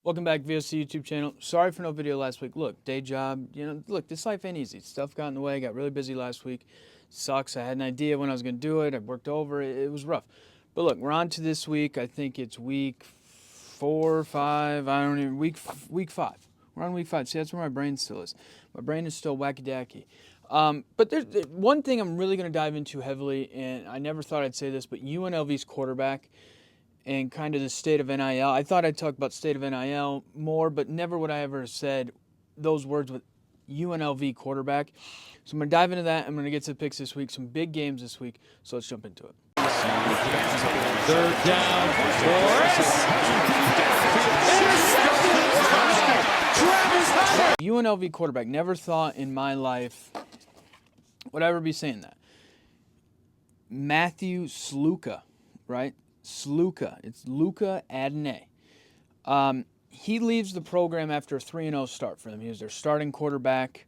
Welcome back, V.O.C. YouTube channel. Sorry for no video last week. Look, day job, look, this life ain't easy. Stuff got in the way, got really busy last week. Sucks. I had an idea when I was going to do it. I worked over it. It was rough. But look, we're on to this week. I think it's week 4, 5. I don't even, week 5. We're on week 5. See, that's where my brain still is. My brain is still wacky-dacky. But there's one thing I'm really going to dive into heavily, and I never thought I'd say this, but UNLV's quarterback and kind of the state of NIL. I thought I'd talk about state of NIL more, but never would I ever have said those words with UNLV quarterback. So I'm going to dive into that. I'm going to get to the picks this week, some big games this week. So let's jump into it. Third down, UNLV quarterback. Never thought in my life would I ever be saying that. Matthew Sluka, right? Sluka. It's Luka Adney. He leaves the program after a 3-0 start for them. He was their starting quarterback.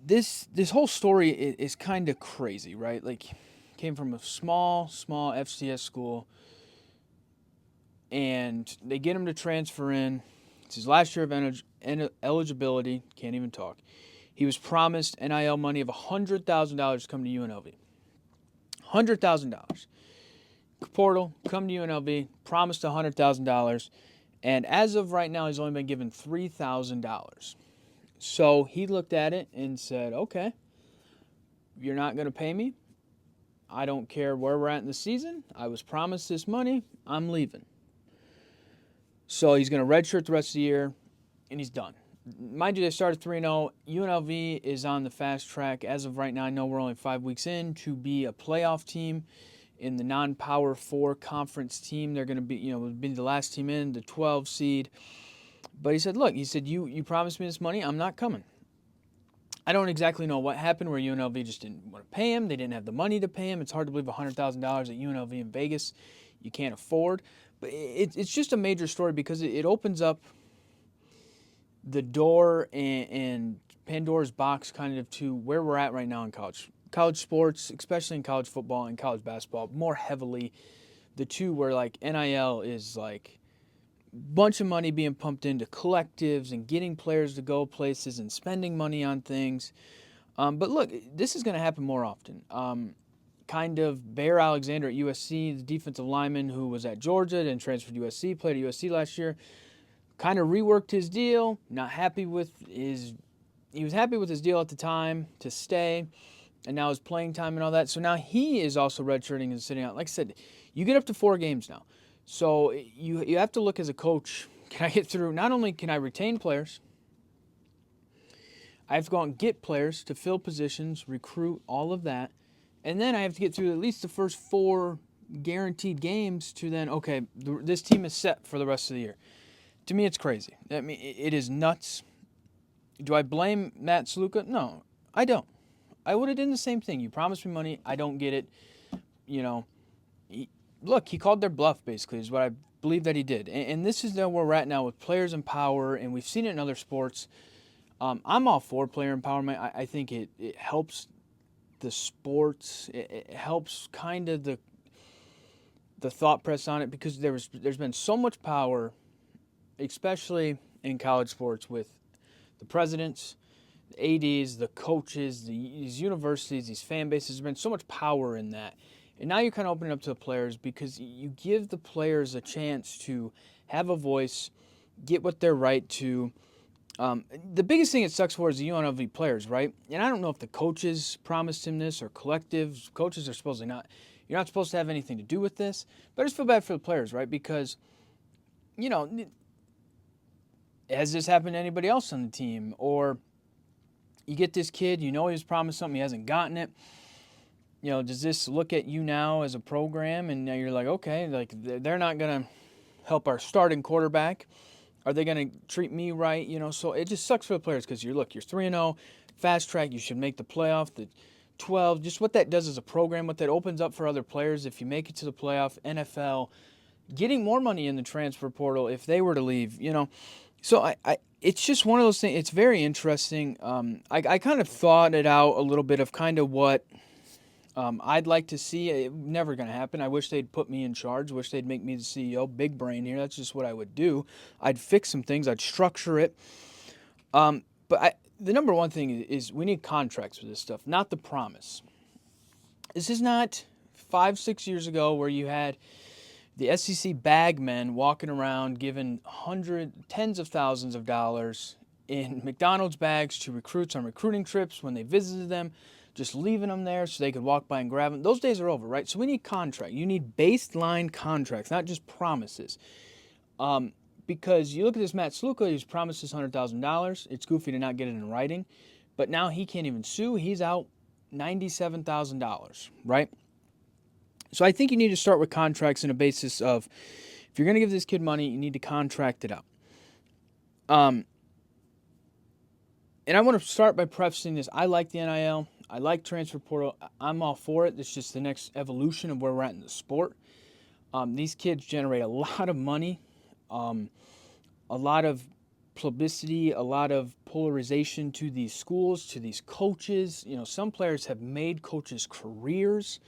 This whole story is kind of crazy, right? Like, came from a small FCS school, and they get him to transfer in. It's his last year of eligibility. Can't even talk. He was promised NIL money of $100,000 to come to UNLV. $100,000. Portal, come to UNLV, promised $100,000, and as of right now, he's only been given $3,000. So he looked at it and said, okay, you're not going to pay me. I don't care where we're at in the season. I was promised this money. I'm leaving. So he's going to redshirt the rest of the year, and he's done. Mind you, they started 3-0. UNLV is on the fast track. As of right now, I know we're only 5 weeks in to be a playoff team in the non-Power 4 conference team. They're going to be, be the last team in, the 12 seed. But he said, look, you promised me this money. I'm not coming. I don't exactly know what happened where UNLV just didn't want to pay him. They didn't have the money to pay him. It's hard to believe $100,000 at UNLV in Vegas you can't afford. But it's just a major story because it opens up the door and Pandora's box kind of to where we're at right now in college sports, especially in college football and college basketball, more heavily the two where like NIL is like a bunch of money being pumped into collectives and getting players to go places and spending money on things. But look, this is going to happen more often. Kind of Bear Alexander at USC, the defensive lineman who was at Georgia and transferred to USC, played at USC last year, kind of reworked his deal, not happy with his – he was happy with his deal at the time to stay, and now his playing time and all that. So now he is also redshirting and sitting out. Like I said, you get up to 4 games now. So you have to look as a coach, can I get through? Not only can I retain players, I have to go out and get players to fill positions, recruit, all of that. And then I have to get through at least the first 4 guaranteed games to then, okay, this team is set for the rest of the year. To me, it's crazy. I mean, it is nuts. Do I blame Matt Sluka? No, I don't. I would have done the same thing. You promised me money. I don't get it. Look, he called their bluff, basically, is what I believe that he did. And this is where we're at now with players in power, and we've seen it in other sports. I'm all for player empowerment. I think it helps the sports. It helps kind of the thought press on it because there's been so much power, especially in college sports, with the presidents, the ADs, the coaches, these universities, these fan bases. There's been so much power in that. And now you're kind of opening up to the players because you give the players a chance to have a voice, get what they're right to. The biggest thing it sucks for is the UNLV players, right? And I don't know if the coaches promised him this or collectives. Coaches are supposedly not. You're not supposed to have anything to do with this. But I just feel bad for the players, right? Because, has this happened to anybody else on the team? Or you get this kid, he was promised something, he hasn't gotten it. Does this look at you now as a program and now you're like, okay, like they're not going to help our starting quarterback. Are they going to treat me right? So it just sucks for the players because you're 3-0, fast track, you should make the playoff, the 12, just what that does as a program, what that opens up for other players if you make it to the playoff, NFL, getting more money in the transfer portal if they were to leave, So I it's just one of those things. It's very interesting. I kind of thought it out a little bit of kind of what I'd like to see it. Never going to happen. I wish they'd put me in charge. Wish they'd make me the CEO. Big brain here. That's just what I would do. I'd fix some things. I'd structure it. The number one thing is we need contracts for this stuff, not the promise. This is not 5-6 years ago where you had the SEC bagmen walking around giving tens of thousands of dollars in McDonald's bags to recruits on recruiting trips when they visited them, just leaving them there so they could walk by and grab them. Those days are over, right? So we need contract. You need baseline contracts, not just promises. Because you look at this Matt Sluka, he's promised us $100,000. It's goofy to not get it in writing, but now he can't even sue. He's out $97,000, right? So I think you need to start with contracts on a basis of, if you're going to give this kid money, you need to contract it out. And I want to start by prefacing this. I like the NIL. I like transfer portal. I'm all for it. It's just the next evolution of where we're at in the sport. These kids generate a lot of money, a lot of publicity, a lot of polarization to these schools, to these coaches. You know, some players have made coaches' careers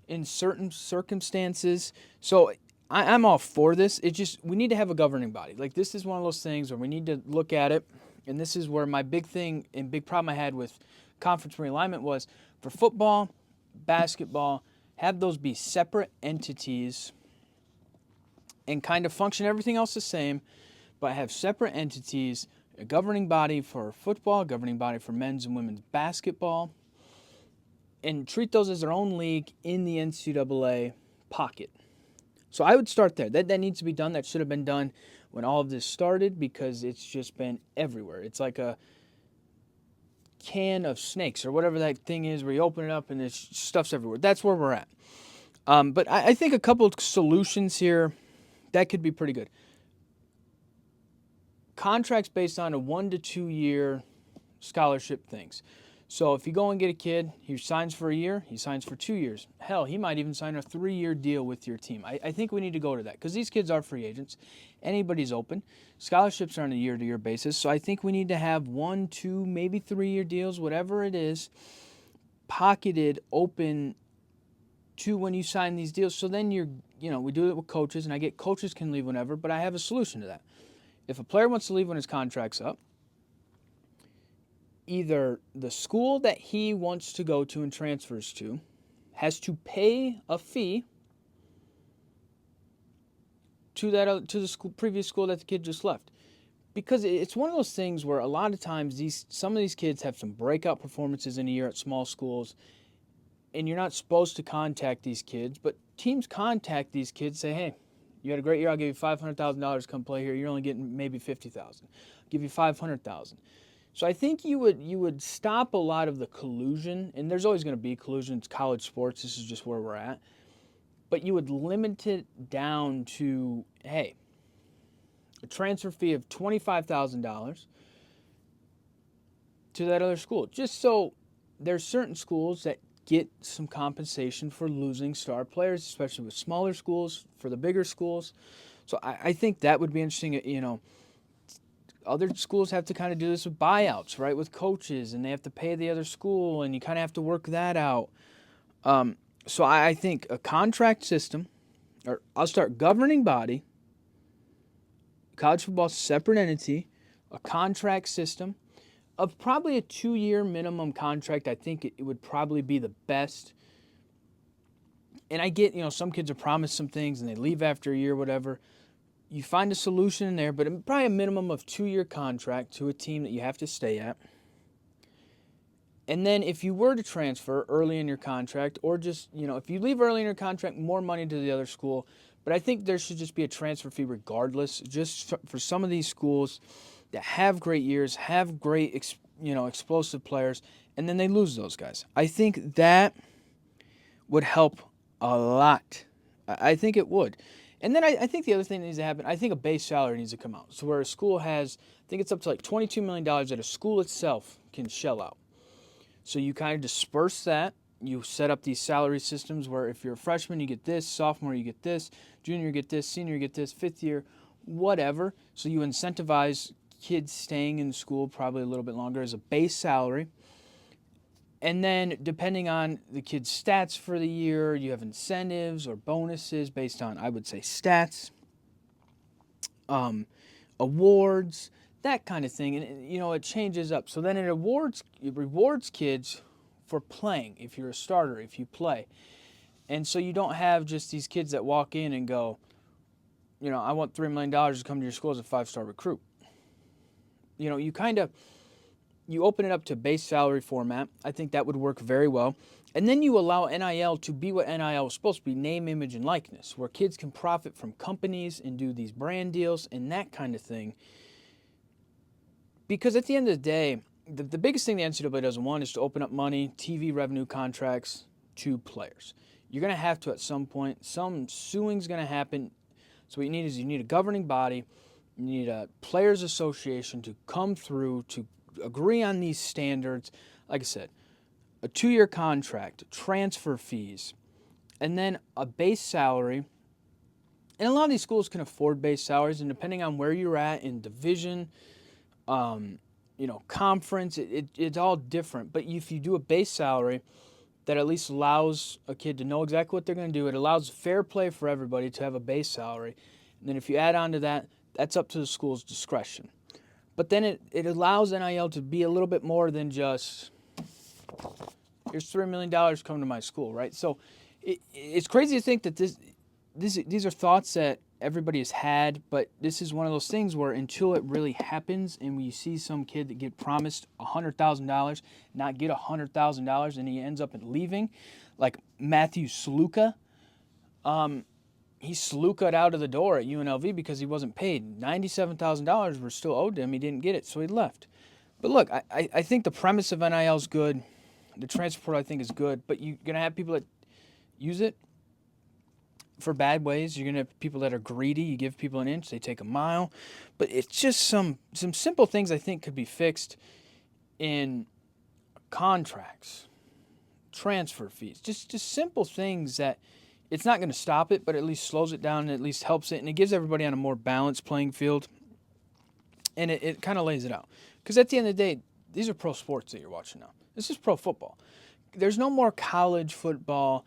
in certain circumstances. So I'm all for this. It just, we need to have a governing body. Like, this is one of those things where we need to look at it. And this is where my big thing and big problem I had with conference realignment was, for football, basketball, have those be separate entities and kind of function everything else the same, but have separate entities, a governing body for football, a governing body for men's and women's basketball, and treat those as their own league in the NCAA pocket. So I would start there. That needs to be done. That should have been done when all of this started, because it's just been everywhere. It's like a can of snakes or whatever that thing is where you open it up and there's stuff's everywhere. That's where we're at. But I think a couple of solutions here that could be pretty good. Contracts based on a 1 to 2 year scholarship things. So if you go and get a kid, he signs for a year, he signs for 2 years. Hell, he might even sign a 3-year deal with your team. I think we need to go to that, because these kids are free agents. Anybody's open. Scholarships are on a year-to-year basis. So I think we need to have 1, 2, maybe 3-year deals, whatever it is, pocketed, open to when you sign these deals. So then we do it with coaches, and I get coaches can leave whenever, but I have a solution to that. If a player wants to leave when his contract's up, either the school that he wants to go to and transfers to has to pay a fee to the previous school that the kid just left. Because it's one of those things where a lot of times some of these kids have some breakout performances in a year at small schools, and you're not supposed to contact these kids, but teams contact these kids, say, hey, you had a great year, I'll give you $500,000, come play here. You're only getting maybe $50,000. I'll give you $500,000. So I think you would stop a lot of the collusion, and there's always going to be collusion. It's college sports. This is just where we're at. But you would limit it down to, hey, a transfer fee of $25,000 to that other school. Just so there's certain schools that get some compensation for losing star players, especially with smaller schools, for the bigger schools. So I think that would be interesting, Other schools have to kind of do this with buyouts, right, with coaches, and they have to pay the other school, and you kind of have to work that out. So I think a contract system, or I'll start governing body, college football separate entity, a contract system of probably a 2-year minimum contract. I think it would probably be the best. And I get, some kids are promised some things and they leave after a year, whatever. You find a solution in there, but probably a minimum of 2-year contract to a team that you have to stay at. And then if you were to transfer early in your contract, or just, if you leave early in your contract, more money to the other school. But I think there should just be a transfer fee regardless, just for some of these schools that have great years, have great, explosive players, and then they lose those guys. I think that would help a lot. I think it would. And then I think the other thing that needs to happen, I think a base salary needs to come out. So where a school has, I think it's up to like $22 million that a school itself can shell out. So you kind of disperse that. You set up these salary systems where if you're a freshman, you get this, sophomore, you get this, junior, you get this, senior, you get this, 5th year, whatever. So you incentivize kids staying in school probably a little bit longer as a base salary. And then depending on the kid's stats for the year, you have incentives or bonuses based on, I would say, stats, awards, that kind of thing. And, it changes up. So then it rewards kids for playing if you're a starter, if you play. And so you don't have just these kids that walk in and go, I want $3 million to come to your school as a 5-star recruit. You open it up to base salary format. I think that would work very well. And then you allow NIL to be what NIL is supposed to be, name, image, and likeness, where kids can profit from companies and do these brand deals and that kind of thing. Because at the end of the day, the biggest thing the NCAA doesn't want is to open up money, TV revenue contracts to players. You're going to have to at some point. Some suing's going to happen. So what you need a governing body. You need a players association to come through to agree on these standards. Like I said, a 2-year contract, transfer fees, and then a base salary. And a lot of these schools can afford base salaries, and depending on where you're at in division, conference, it's all different. But if you do a base salary that at least allows a kid to know exactly what they're going to do, it allows fair play for everybody to have a base salary. And then if you add on to that, that's up to the school's discretion. But then it allows NIL to be a little bit more than just, here's $3 million come to my school, right? So it's crazy to think that these are thoughts that everybody has had, but this is one of those things where until it really happens and we see some kid that get promised $100,000, not get $100,000, and he ends up leaving, like Matthew Sluka, he sluked out of the door at UNLV because he wasn't paid. $97,000 were still owed to him. He didn't get it, so he left. But look, I think the premise of NIL is good. The transfer portal, I think, is good. But you're going to have people that use it for bad ways. You're going to have people that are greedy. You give people an inch, they take a mile. But it's just some simple things I think could be fixed in contracts, transfer fees, just simple things that it's not going to stop it, but at least slows it down and at least helps it. And it gives everybody on a more balanced playing field. And it kind of lays it out. Because at the end of the day, these are pro sports that you're watching now. This is pro football. There's no more college football,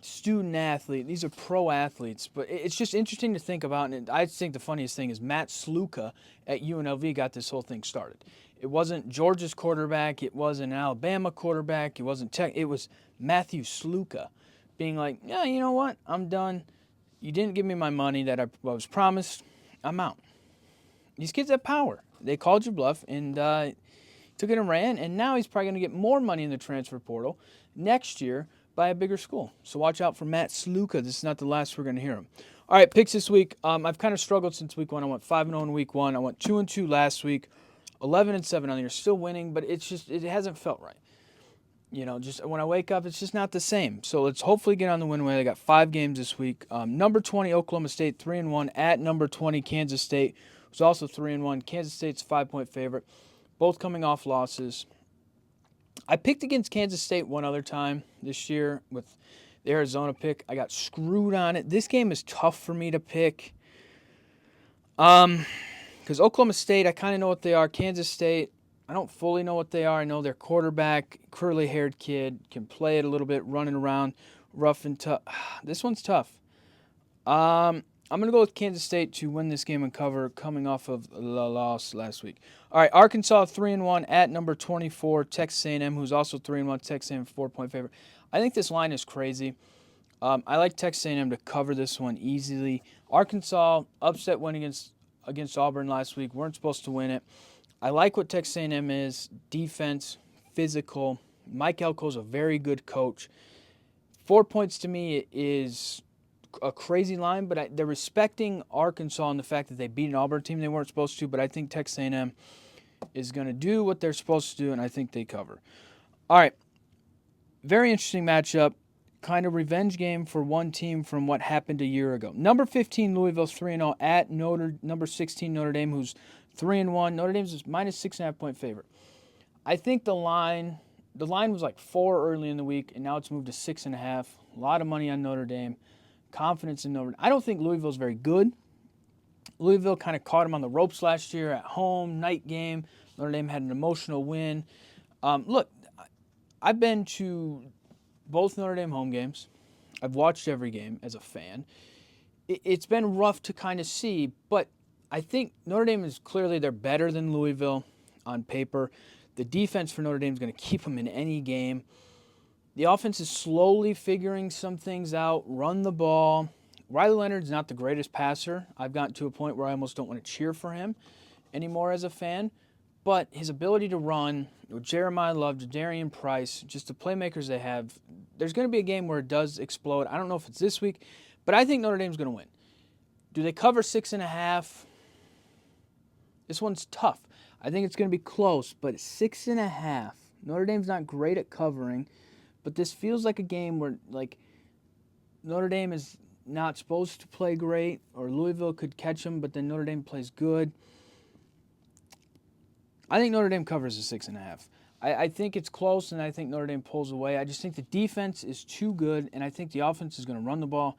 student athlete. These are pro athletes. But it's just interesting to think about. And I think the funniest thing is Matt Sluka at UNLV got this whole thing started. It wasn't Georgia's quarterback. It wasn't an Alabama quarterback. It wasn't Tech. It was Matthew Sluka being like, yeah, you know what? I'm done. You didn't give me my money that I was promised. I'm out. These kids have power. They called your bluff and took it and ran, and now he's probably going to get more money in the transfer portal next year by a bigger school. So watch out for Matt Sluka. This is not the last we're going to hear him. All right, picks this week. I've kind of struggled since week 1. I went 5-0 in week 1. I went 2-2 last week, 11-7 on the year. Still winning, but it hasn't felt right. Just when I wake up, it's just not the same. So let's hopefully get on the win way. They got 5 games this week. Number 20, Oklahoma State, 3-1 at number 20, Kansas State, who's also 3-1. Kansas State's 5-point favorite, both coming off losses. I picked against Kansas State one other time this year with the Arizona pick. I got screwed on it. This game is tough for me to pick. Because Oklahoma State, I kind of know what they are. Kansas State, I don't fully know what they are. I know their quarterback, curly-haired kid, can play it a little bit, running around, rough and tough. This one's tough. I'm going to go with Kansas State to win this game and cover, coming off of the loss last week. All right, Arkansas 3-1 at number 24, Texas A&M, who's also 3-1, Texas A&M 4-point favorite. I think this line is crazy. I like Texas A&M to cover this one easily. Arkansas upset win against Auburn last week. Weren't supposed to win it. I like what Texas A&M is. Defense, physical. Mike Elko's a very good coach. 4 points to me is a crazy line, but they're respecting Arkansas and the fact that they beat an Auburn team they weren't supposed to, but I think Texas A&M is going to do what they're supposed to do, and I think they cover. All right, very interesting matchup. Kind of revenge game for one team from what happened a year ago. Number 15, Louisville's 3-0 at number 16, Notre Dame, who's 3-1. Notre Dame's minus 6.5-point favorite. I think the line was like 4 early in the week, and now it's moved to 6.5. A lot of money on Notre Dame. Confidence in Notre Dame. I don't think Louisville's very good. Louisville kind of caught them on the ropes last year at home, night game. Notre Dame had an emotional win. Look, I've been to both Notre Dame home games. I've watched every game as a fan. It's been rough to kind of see, but I think Notre Dame is clearly they're better than Louisville on paper. The defense for Notre Dame is going to keep them in any game. The offense is slowly figuring some things out, run the ball. Riley Leonard's not the greatest passer. I've gotten to a point where I almost don't want to cheer for him anymore as a fan. But his ability to run, with Jeremiah Love, Jadarian Price, just the playmakers they have, there's going to be a game where it does explode. I don't know if it's this week, but I think Notre Dame's going to win. Do they cover 6.5? This one's tough. I think it's going to be close, but 6.5. Notre Dame's not great at covering, but this feels like a game where Notre Dame is not supposed to play great, or Louisville could catch them, but then Notre Dame plays good. I think Notre Dame covers the 6.5. I think it's close, and I think Notre Dame pulls away. I just think the defense is too good, and I think the offense is going to run the ball.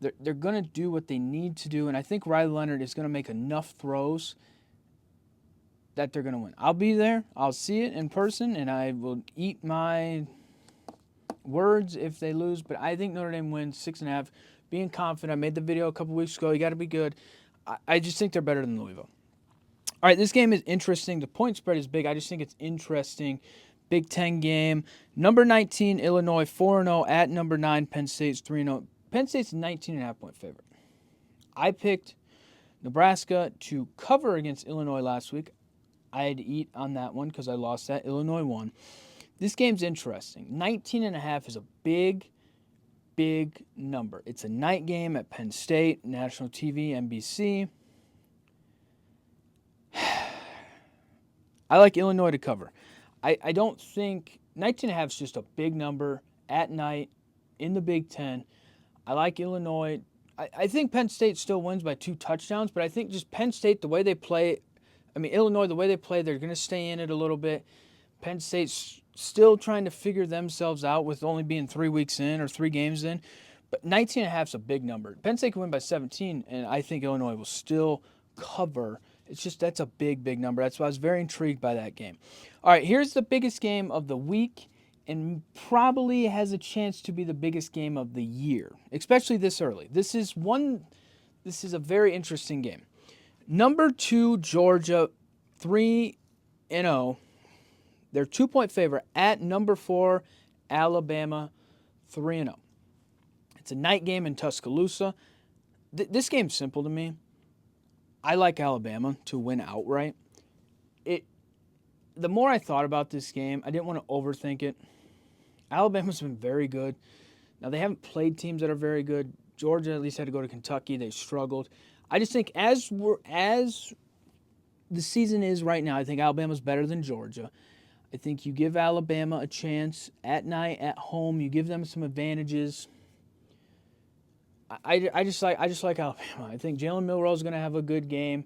They're going to do what they need to do, and I think Riley Leonard is going to make enough throws that they're going to win. I'll be there. I'll see it in person, and I will eat my words if they lose, but I think Notre Dame wins 6.5. Being confident. I made the video a couple weeks ago. You got to be good. I just think they're better than Louisville. All right, this game is interesting. The point spread is big. I just think it's interesting. Big Ten game. Number 19, Illinois, 4-0 at number 9, Penn State's 3-0. Penn State's a 19.5-point favorite. I picked Nebraska to cover against Illinois last week. I had to eat on that one because I lost that. Illinois won. This game's interesting. 19.5 is a big number. It's a night game at Penn State, national TV, NBC. I like Illinois to cover. I don't think 19.5 is just a big number at night in the Big Ten. I like Illinois. I think Penn State still wins by 2 touchdowns, but I think just Penn State, the way they play, Illinois, the way they play, they're going to stay in it a little bit. Penn State's still trying to figure themselves out with only being 3 weeks in or 3 games in. But 19.5 is a big number. Penn State can win by 17, and I think Illinois will still cover. It's just that's a big number. That's why I was very intrigued by that game. All right, here's the biggest game of the week and probably has a chance to be the biggest game of the year, especially this early. This is a very interesting game. Number 2, Georgia, 3-0. They're 2-point favorite at number 4, Alabama, 3-0. It's a night game in Tuscaloosa. This game's simple to me. I like Alabama to win outright. The more I thought about this game, I didn't want to overthink it. Alabama's been very good. Now, they haven't played teams that are very good. Georgia at least had to go to Kentucky. They struggled. I just think as the season is right now, I think Alabama's better than Georgia. I think you give Alabama a chance at night, at home. You give them some advantages. I just like Alabama. I think Jalen Milroe is going to have a good game.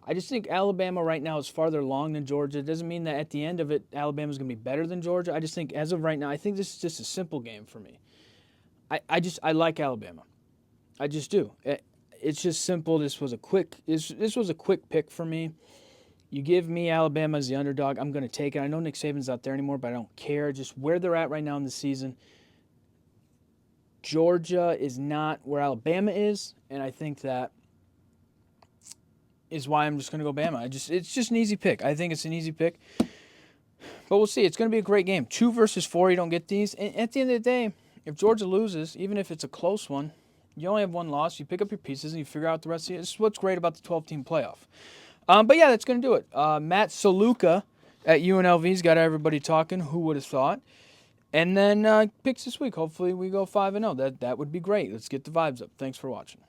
I just think Alabama right now is farther along than Georgia. It doesn't mean that at the end of it, Alabama's going to be better than Georgia. I just think as of right now, I think this is just a simple game for me. I like Alabama. I just do. It's just simple. This was a quick pick for me. You give me Alabama as the underdog, I'm going to take it. I know Nick Saban's not there anymore, but I don't care. Just where they're at right now in the season. Georgia is not where Alabama is, and I think that is why I'm just going to go Bama. It's just an easy pick. I think it's an easy pick. But we'll see. It's going to be a great game. 2 versus 4, you don't get these. And at the end of the day, if Georgia loses, even if it's a close one, you only have 1 loss. You pick up your pieces and you figure out the rest of it. This is what's great about the 12-team playoff. But yeah, that's going to do it. Matt Saluka at UNLV's got everybody talking. Who would have thought? And then picks this week. Hopefully we go 5-0. That would be great. Let's get the vibes up. Thanks for watching.